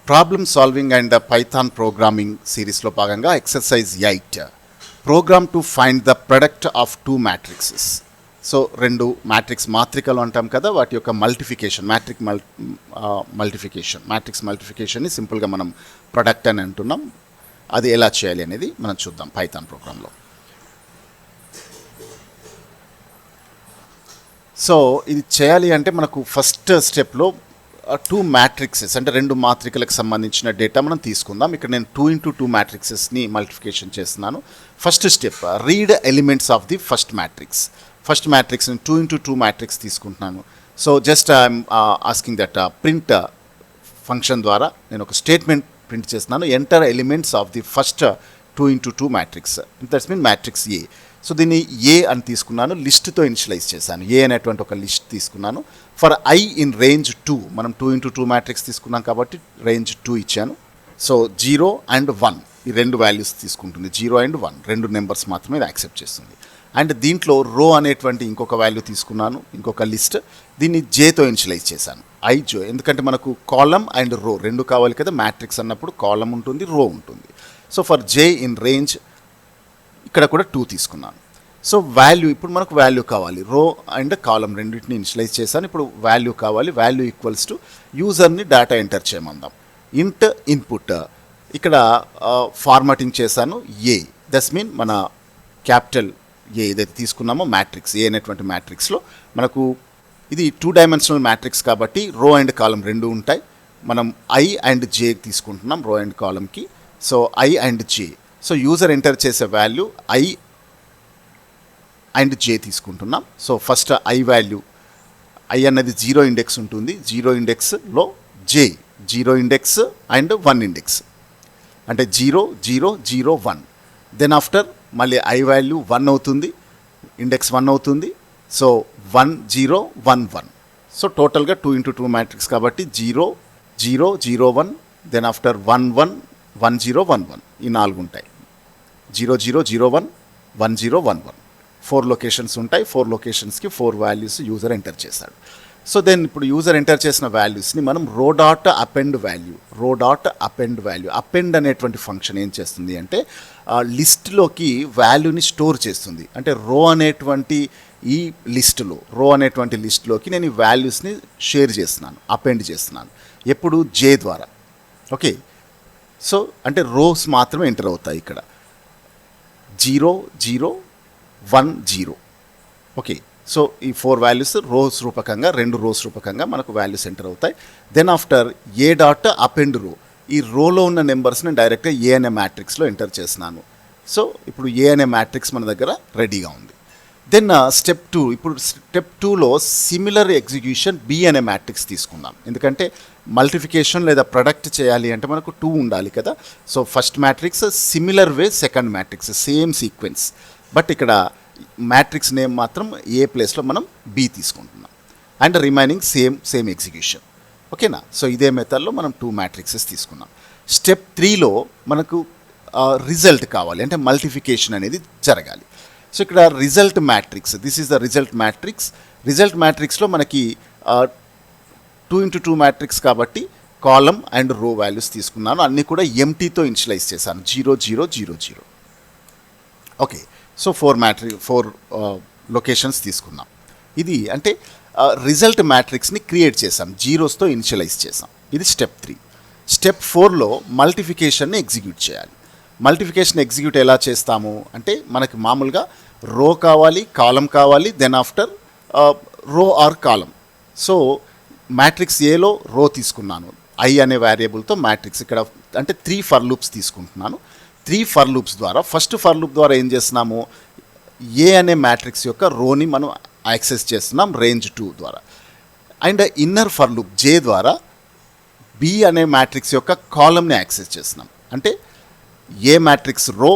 Problem solving and Python programming సిరీస్లో భాగంగా exercise 8 program to find the product of two matrices. So రెండు మాత్రికలు అంటాం కదా, వాటి యొక్క మల్టిఫికేషన్ మ్యాట్రిక్స్ మల్టిఫికేషన్ని సింపుల్గా మనం ప్రొడక్ట్ అని అంటున్నాం. అది ఎలా చేయాలి అనేది మనం చూద్దాం పైథాన్ ప్రోగ్రాంలో. సో ఇది చేయాలి అంటే మనకు ఫస్ట్ స్టెప్లో టూ మ్యాట్రిక్సెస్ అంటే రెండు మాత్రికలకు సంబంధించిన డేటా మనం తీసుకుందాం. ఇక్కడ నేను 2x2 మ్యాట్రిక్సెస్ని మల్టిఫికేషన్ చేస్తున్నాను. First step, read elements of the first మ్యాట్రిక్స్ని 2x2 మ్యాట్రిక్స్ తీసుకుంటున్నాను. So just I'm asking that print function ద్వారా నేను ఒక స్టేట్మెంట్ ప్రింట్ చేస్తున్నాను. Enter elements of the first 2x2 matrix, that's mean matrix A. So దీన్ని A అని తీసుకున్నాను, లిస్ట్తో initialise చేశాను. ఏ అనేటువంటి ఒక లిస్ట్ తీసుకున్నాను. ఫర్ ఐ ఇన్ రేంజ్ 2, మనం 2x2 మ్యాట్రిక్స్ తీసుకున్నాం కాబట్టి రేంజ్ 2 ఇచ్చాను. సో 0 and 1 ఈ రెండు వాల్యూస్ తీసుకుంటుంది. 0 and 1 రెండు నెంబర్స్ మాత్రమే ఇది యాక్సెప్ట్ చేస్తుంది. అండ్ దీంట్లో రో అనేటువంటి ఇంకొక వాల్యూ తీసుకున్నాను, ఇంకొక లిస్ట్. దీన్ని జేతో ఇనిషియలైజ్ చేశాను, ఐజో. ఎందుకంటే మనకు కాలమ్ అండ్ రో రెండు కావాలి కదా, మ్యాట్రిక్స్ అన్నప్పుడు కాలమ్ ఉంటుంది, రో ఉంటుంది. So for J in range ఇక్కడ కూడా 2 తీసుకున్నాను. సో వాల్యూ, ఇప్పుడు మనకు వాల్యూ కావాలి, రో అండ్ కాలమ్ రెండింటిని ఇనిషియలైజ్ చేశాను. ఇప్పుడు వాల్యూ కావాలి. వాల్యూ ఈక్వల్స్ టు యూజర్ని డేటా ఎంటర్ చేయమందాం. ఇంట్ ఇన్పుట్, ఇక్కడ ఫార్మాటింగ్ చేశాను ఏ, దట్స్ మీన్ మన క్యాపిటల్ ఏ ఏదైతే తీసుకున్నామో మ్యాట్రిక్స్ ఏ అనేటువంటి మ్యాట్రిక్స్లో మనకు ఇది 2 డైమెన్షనల్ మ్యాట్రిక్స్ కాబట్టి రో అండ్ కాలమ్ రెండు ఉంటాయి. మనం ఐ అండ్ జే తీసుకుంటున్నాం రో అండ్ కాలమ్కి. So I and J, so user enter చేసే వాల్యూ ఐ అండ్ జే తీసుకుంటున్నాం. So first I value, I అన్నది 0 ఇండెక్స్ ఉంటుంది. 0 ఇండెక్స్లో జే 0 ఇండెక్స్ అండ్ 1 ఇండెక్స్ అంటే 0 0 0 1. దెన్ ఆఫ్టర్ మళ్ళీ ఐ వాల్యూ 1 అవుతుంది, ఇండెక్స్ 1 అవుతుంది. సో 1 0 1 1. సో టోటల్గా 2x2 మ్యాట్రిక్స్ కాబట్టి 0 0 0 1. దెన్ ఆఫ్టర్ 1 1 1 0 1 1 ఈ 4 ఉంటాయి. 0 0 0 1 1 0 1 1 4 లొకేషన్స్ ఉంటాయి. 4 లొకేషన్స్కి 4 వాల్యూస్ యూజర్ ఎంటర్ చేశాడు. సో దెన్ ఇప్పుడు యూజర్ ఎంటర్ చేసిన వాల్యూస్ని మనం రో డాట్ అపెండ్ వాల్యూ అపెండ్ అనేటువంటి ఫంక్షన్ ఏం చేస్తుంది అంటే లిస్ట్లోకి వాల్యూని స్టోర్ చేస్తుంది. అంటే రో అనేటువంటి లిస్ట్లోకి నేను ఈ వాల్యూస్ని షేర్ చేస్తున్నాను, అపెండ్ చేస్తున్నాను. ఎప్పుడు జే ద్వారా. ఓకే, సో అంటే రోస్ మాత్రమే ఎంటర్ అవుతాయి ఇక్కడ. 0 0 1 0. ఓకే, సో ఈ 4 వాల్యూస్ రెండు రోస్ రూపకంగా మనకు వాల్యూస్ ఎంటర్ అవుతాయి. Then after A dot append row, ఈ రోలో ఉన్న నెంబర్స్ని డైరెక్ట్గా ఏ అనే మ్యాట్రిక్స్లో ఎంటర్ చేస్తున్నాను. సో ఇప్పుడు ఏ అనే మ్యాట్రిక్స్ మన దగ్గర రెడీగా ఉంది. దెన్ స్టెప్ 2, ఇప్పుడు స్టెప్ 2లో సిమిలర్ ఎగ్జిక్యూషన్ బి అనే మ్యాట్రిక్స్ తీసుకుందాం. ఎందుకంటే మల్టిఫికేషన్ లేదా ప్రొడక్ట్ చేయాలి అంటే మనకు 2 ఉండాలి కదా. So first matrix, similar way second matrix, same sequence. But ఇక్కడ మ్యాట్రిక్స్ నేమ్ మాత్రం ఏ ప్లేస్లో మనం బి తీసుకుంటున్నాం. And remaining same execution. ఓకేనా. సో ఇదే మెథడ్లో మనం 2 మ్యాట్రిక్సెస్ తీసుకున్నాం. స్టెప్ 3లో మనకు రిజల్ట్ కావాలి, అంటే మల్టిఫికేషన్ అనేది జరగాలి. సో ఇక్కడ result matrix, this is the result మ్యాట్రిక్స్లో మనకి 2x2 మ్యాట్రిక్స్ కాబట్టి కాలమ్ అండ్ రో వాల్యూస్ తీసుకున్నాను. అన్నీ కూడా ఎంటీతో ఇనిషియలైజ్ చేశాను, 0 0 0 0. ఓకే, సో 4 లొకేషన్స్ తీసుకున్నాం. ఇది అంటే రిజల్ట్ మ్యాట్రిక్స్ని క్రియేట్ చేసాం, జీరోస్తో ఇనిషియలైజ్ చేసాం. ఇది స్టెప్ 3. స్టెప్ 4లో మల్టిఫికేషన్ని ఎగ్జిక్యూట్ చేయాలి. మల్టిఫికేషన్ ఎగ్జిక్యూట్ ఎలా చేస్తాము అంటే మనకి మామూలుగా రో కావాలి, కాలం కావాలి, then after row or column. So matrix ఏలో రో తీసుకున్నాను, ఐ అనే వేరియబుల్తో మ్యాట్రిక్స్ ఇక్కడ అంటే 3 ఫర్ లూప్స్ తీసుకుంటున్నాను. 3 ఫర్ లూప్స్ ద్వారా ఫస్ట్ ఫర్ లూప్ ద్వారా ఏం చేస్తున్నాము, ఏ అనే మ్యాట్రిక్స్ యొక్క రోని మనం యాక్సెస్ చేస్తున్నాం రేంజ్ 2 ద్వారా. అండ్ ఇన్నర్ ఫర్ లూప్ జే ద్వారా బి అనే మ్యాట్రిక్స్ యొక్క కాలమ్ని యాక్సెస్ చేస్తున్నాం. అంటే ఏ మ్యాట్రిక్స్ రో,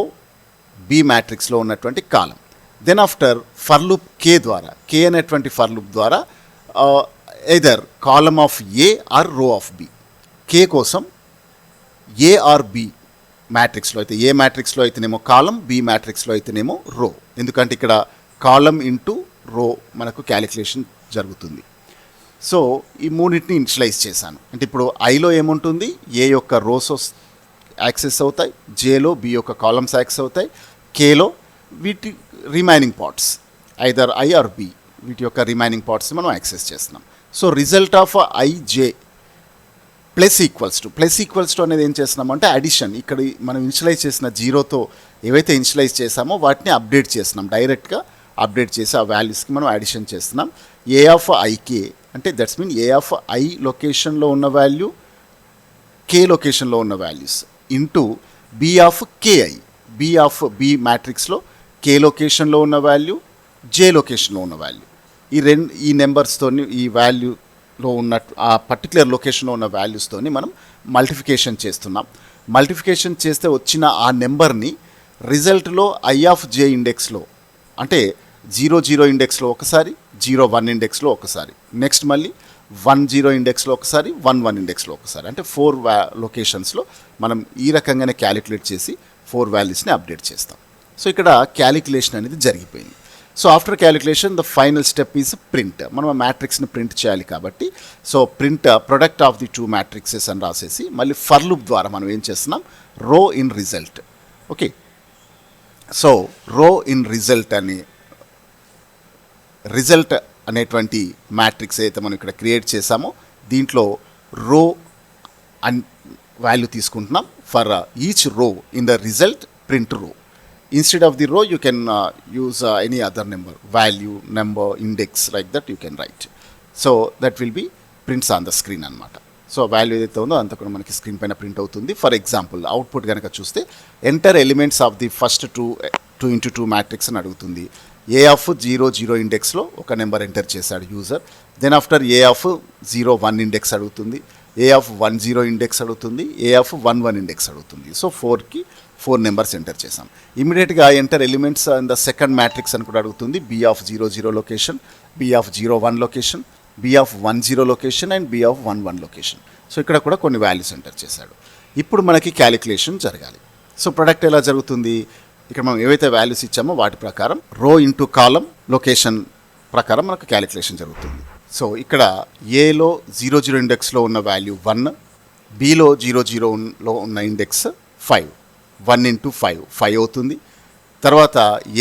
బి మ్యాట్రిక్స్లో ఉన్నటువంటి column. Then after for loop K ద్వారా, కే అనేటువంటి ఫర్ లూప్ ద్వారా either column of A or row of B. K కోసం ఏ ఆర్ బి మ్యాట్రిక్స్లో అయితే, ఏ మ్యాట్రిక్స్లో అయితేనేమో కాలం, బి మ్యాట్రిక్స్లో అయితేనేమో రో. ఎందుకంటే ఇక్కడ కాలం ఇంటూ రో మనకు క్యాలిక్యులేషన్ జరుగుతుంది. సో ఈ మూడింటిని ఇనిషియలైజ్ చేశాను. అంటే ఇప్పుడు ఐలో ఏముంటుంది, ఏ యొక్క రోస్ యాక్సెస్ అవుతాయి, జేలో బి యొక్క కాలమ్స్ యాక్సెస్ అవుతాయి, కేలో వీటి remaining parts either I or B వీటి యొక్క రిమైనింగ్ పార్ట్స్ని మనం యాక్సెస్ చేస్తున్నాం. So result of IJ plus equals to అనేది ఏం చేస్తున్నామంటే అడిషన్. ఇక్కడ మనం ఇనిషియలైజ్ చేసిన జీరోతో ఏవైతే ఇనిషియలైజ్ చేసామో వాటిని అప్డేట్ చేస్తున్నాం, డైరెక్ట్గా అప్డేట్ చేసి ఆ వాల్యూస్కి మనం అడిషన్ చేస్తున్నాం. ఏ ఆఫ్ ఐకే అంటే that's mean A of I లొకేషన్లో ఉన్న వాల్యూ కే లొకేషన్లో ఉన్న values into B of KI, B of B మ్యాట్రిక్స్లో కే లొకేషన్లో ఉన్న వాల్యూ జే లొకేషన్లో ఉన్న వాల్యూ, ఈ నెంబర్స్తోని ఈ వాల్యూలో ఉన్న ఆ పర్టికులర్ లొకేషన్లో ఉన్న వాల్యూస్తోని మనం మల్టిఫికేషన్ చేస్తున్నాం. మల్టిఫికేషన్ చేస్తే వచ్చిన ఆ నెంబర్ని రిజల్ట్లో ఐ ఆఫ్ జే ఇండెక్స్లో అంటే 0 ఇండెక్స్లో ఒకసారి, 0 ఇండెక్స్లో ఒకసారి, నెక్స్ట్ మళ్ళీ 10 ఇండెక్స్లో ఒకసారి, 11 ఇండెక్స్లో ఒకసారి, అంటే 4 లొకేషన్స్లో మనం ఈ రకంగానే క్యాలిక్యులేట్ చేసి 4 వాల్యూస్ని అప్డేట్ చేస్తాం. సో ఇక్కడ క్యాలిక్యులేషన్ అనేది జరిగిపోయింది. So after calculation the final step is print. మనం ఆ మ్యాట్రిక్స్ని ప్రింట్ చేయాలి కాబట్టి so print product of the 2 matrixes అని రాసేసి మళ్ళీ ఫర్ లూప్ ద్వారా మనం ఏం చేస్తున్నాం, రో ఇన్ రిజల్ట్. ఓకే, సో రో ఇన్ రిజల్ట్ అనేటువంటి మ్యాట్రిక్స్ అయితే మనం ఇక్కడ క్రియేట్ చేసామో దీంట్లో రో అండ్ వాల్యూ తీసుకుంటున్నాం. For each row in the result print రో. ఇన్స్టెడ్ ఆఫ్ ది రో you can use any other number, value, number, index, like that you can write. So that will be prints on the screen అనమాట. So value ఏదైతే ఉందో అంత కూడా మనకి screen పైన print అవుతుంది. ఫర్ ఎగ్జాంపుల్ అవుట్పుట్ కనుక చూస్తే enter elements of the first 2x2 matrix అని అడుగుతుంది. ఏ ఆఫ్ 0 ఇండెక్స్లో ఒక నెంబర్ ఎంటర్ చేశాడు user. Then after A of 1 index అడుగుతుంది, ఏ ఆఫ్ 10 ఇండెక్స్ అడుగుతుంది, ఏ ఆఫ్ 11 ఇండెక్స్ అడుగుతుంది. సో 4 నెంబర్స్ ఎంటర్ చేసాం. ఇమీడియట్గా enter elements in the second matrix అని కూడా అడుగుతుంది. B of 0 location, B of 01 location, B of 10 location and B of 11 location. So ఇక్కడ కూడా కొన్ని వాల్యూస్ ఎంటర్ చేశాడు. ఇప్పుడు మనకి క్యాలిక్యులేషన్ జరగాలి. సో ప్రొడక్ట్ ఎలా జరుగుతుంది, ఇక్కడ మనం ఏవైతే వాల్యూస్ ఇచ్చామో వాటి ప్రకారం రో ఇంటూ కాలం లొకేషన్ ప్రకారం మనకు క్యాలిక్యులేషన్ జరుగుతుంది. సో ఇక్కడ ఏలో 0 ఇండెక్స్లో ఉన్న వాల్యూ 1, బిలో 0లో ఉన్న ఇండెక్స్ 5, 1 ఇంటూ 5 అవుతుంది. తర్వాత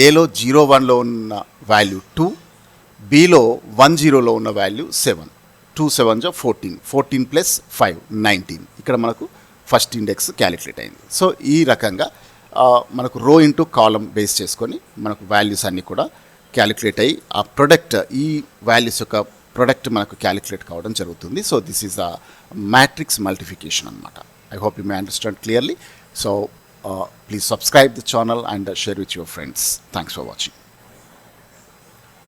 ఏలో 01లో ఉన్న వాల్యూ 2, బిలో 10లో ఉన్న వాల్యూ 7, 2 7 14 ప్లస్ 5 19. ఇక్కడ మనకు ఫస్ట్ ఇండెక్స్ క్యాలిక్యులేట్ అయింది. సో ఈ రకంగా మనకు రో ఇంటూ కాలం బేస్ చేసుకొని మనకు వాల్యూస్ అన్నీ కూడా క్యాలిక్యులేట్ అయ్యి ఆ ప్రొడక్ట్, ఈ వాల్యూస్ యొక్క ప్రొడక్ట్ మనకు క్యాలిక్యులేట్ కావడం జరుగుతుంది. So this is the matrix multiplication అనమాట. I hope you may understand clearly. So please subscribe the channel and share with your friends. Thanks for watching.